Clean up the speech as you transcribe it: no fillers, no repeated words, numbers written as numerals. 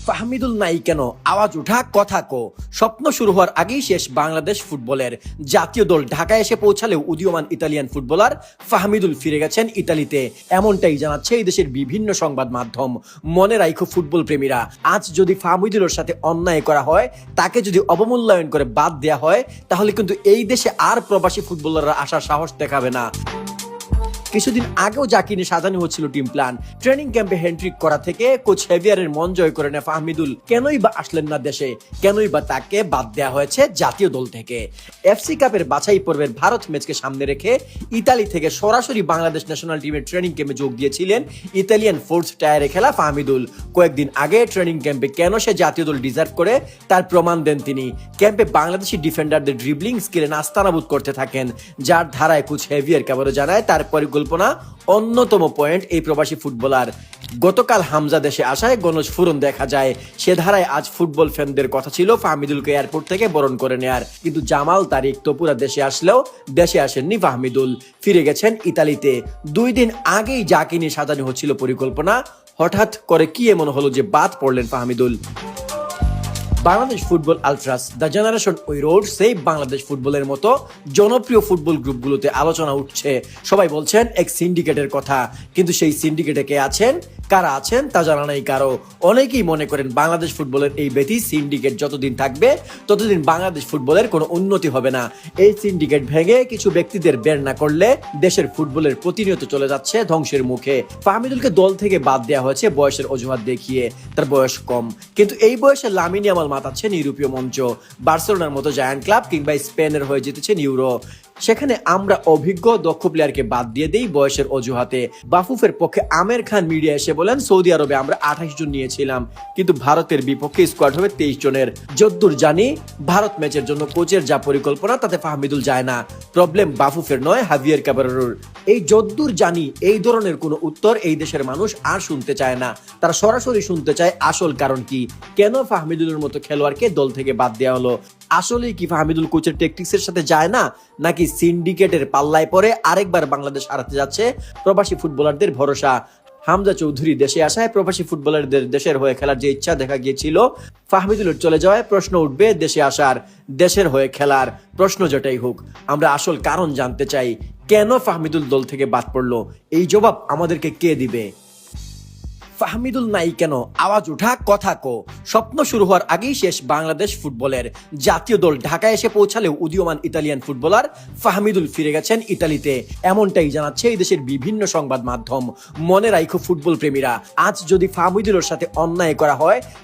ফাহমিদুল নাই কেন আওয়াজ উঠা কথা কো। স্বপ্ন শুরু হওয়ার আগেই শেষ বাংলাদেশ ফুটবলের। জাতীয় দল ঢাকায় এসে পৌঁছালেও উদীয়মান ইতালিয়ান ফুটবলার ফাহমিদুল ফিরে গেছেন ইতালিতে, এমনটাই জানাচ্ছে এই দেশের বিভিন্ন সংবাদ মাধ্যম। মনে রাখো ফুটবল প্রেমীরা, আজ যদি ফাহমিদুলের সাথে অন্যায় করা হয়, তাকে যদি অবমূল্যায়ন করে বাদ দেওয়া হয়, তাহলে কিন্তু এই দেশে আর প্রবাসী ফুটবলাররা আসার সাহস দেখাবে না। কিছুদিন আগেও যাকে নিয়ে সাজানো হচ্ছিল টিম প্ল্যান, ট্রেনিং ক্যাম্পে হ্যান্ড্রিক করা থেকে কোচ হেভিয়ারের মন জয় করে নেয় ফাহমিদুল কেনই বা আসলেন না দেশে, কেনই বা তাকে বাদ দেওয়া হয়েছে জাতীয় দল থেকে। এফসি কাপের বাছাই পর্বের ভারত ম্যাচকে সামনে রেখে ইতালি থেকে সরাসরি বাংলাদেশ ন্যাশনাল টিমের ট্রেনিং ক্যাম্পে যোগ দিয়েছিলেন ইতালিয়ান ফোর্থ টায়ারে খেলা ফাহমিদুল। কয়েকদিন আগে ট্রেনিং ক্যাম্পে কেন সে জাতীয় দল ডিজার্ভ করে তার প্রমাণ দেন তিনি। ক্যাম্পে বাংলাদেশি ডিফেন্ডারদের ড্রিবলিং স্কিলে নাস্তানাবুদ করতে থাকেন, যার ধারায় কোচ হেভিয়ার কেবল জানায় তার পরিকল্পনা অন্যতম পয়েন্ট এই প্রবাসী ফুটবলার। গতকাল হামজা দেশে আসায় গণস্ফুরণ দেখা যায়, সে ধারায় আজ ফুটবল ফ্যানদের কথা ছিল ফাহমিদুলকে এয়ারপোর্ট থেকে বরণ করে নেয়ার, কিন্তু জামাল তারিক তপুরা দেশে আসলেও দেশে আসেননি ফাহমিদুল, ফিরে গেছেন ইতালিতে। 2 দিন আগেই যাকে নিয়ে সাজানো হচ্ছিল পরিকল্পনা, হঠাৎ করে কি এমন হলো যে বাদ পড়লেন Fahmidul. Bangladesh football আলট্রাস, the generation we road, সেই বাংলাদেশ ফুটবলের মতো জনপ্রিয় ফুটবল গ্রুপগুলোতে আলোচনা উঠছে। সবাই বলছেন এক সিন্ডিকেটের কথা, কিন্তু সেই সিন্ডিকেটে কে আছেন, কারা আছেন তা জানা নেই কারো। অনেকেই মনে করেন বাংলাদেশ ফুটবলের এই ব্যতী সিন্ডিকেট যতদিন থাকবে ততদিন বাংলাদেশ ফুটবলের কোনো উন্নতি হবে না। এই সিন্ডিকেট ভেঙে কিছু ব্যক্তিদের বের না করলে দেশের ফুটবলের প্রতিনিয়ত চলে যাচ্ছে ধ্বংসের মুখে। ফাহমিদুলকে দল থেকে বাদ দেওয়া হয়েছে বয়সের অজুহাত দেখিয়ে, তার বয়স কম, কিন্তু এই বয়সে লামিন ইয়ামাল মাতাচ্ছেন ইউরোপীয় মঞ্চ, বার্সেলোনার মতো জায়ান্ট ক্লাব কিংবা স্পেনের হয়ে জিতেছেন ইউরো। সেখানে আমরা অভিজ্ঞ দক্ষ প্লেয়ারকে বাদ দিয়ে দেই বয়সের অজুহাতে। বাফুফের পক্ষে আমের খান মিডিয়া এসে বলেন সৌদি আরবে আমরা 28 জন নিয়েছিলাম, কিন্তু ভারতের বিপক্ষে স্কোয়াড হবে 23 জনের। যদ্দূর জানি ভারত ম্যাচের জন্য কোচের যা পরিকল্পনা তাতে ফাহমিদুল যায় না। প্রবলেম বাফুফের নয়, হাভিয়ার ক্যাবারেরোর। এই যদ্দূর জানি এই ধরনের কোনো উত্তর এই দেশের মানুষ আর শুনতে চায় না, তারা সরাসরি শুনতে চায় আসল কারণ কি, কেন ফাহমিদুলের মতো খেলোয়াড়কে দল থেকে বাদ দেওয়া হলো। আসলেই কি ফাহমিদুল কোচের ট্যাকটিক্সের সাথে যায় না, নাকি সিন্ডিকেটের পাল্লায় পরে আরেকবার বাংলাদেশ হারাতে যাচ্ছে প্রবাসী ফুটবলারদের ভরসা। হামজা চৌধুরী দেশে আসায় প্রবাসী ফুটবলারদের দেশের হয়ে খেলার যে ইচ্ছা দেখা গিয়েছিল, ফাহমিদুলের চলে যাওয়ায় প্রশ্ন উঠবে দেশে আসার, দেশের হয়ে খেলার। প্রশ্ন যেটাই হোক, আমরা আসল কারণ জানতে চাই, কেন ফাহমিদুল দল থেকে বাদ পড়লো, এই জবাব আমাদেরকে কে দিবে। ফাহমিদুল নাই কেন আওয়াজ উঠা কথা কো। স্বপ্ন শুরু হওয়ার আগেই শেষ বাংলাদেশ ফুটবলের। জাতীয় দল ঢাকায় এসে পৌঁছালেও উদীয়মান ইতালিয়ান ফুটবলার ফাহমিদুল ফিরে গেছেন ইতালিতে, এমনটাই জানাচ্ছে এই দেশের বিভিন্ন সংবাদ মাধ্যম। মনে রাখো ফুটবল প্রেমীরা, আজ যদি ফাহমিদুলের সাথে অন্যায় করা হয়,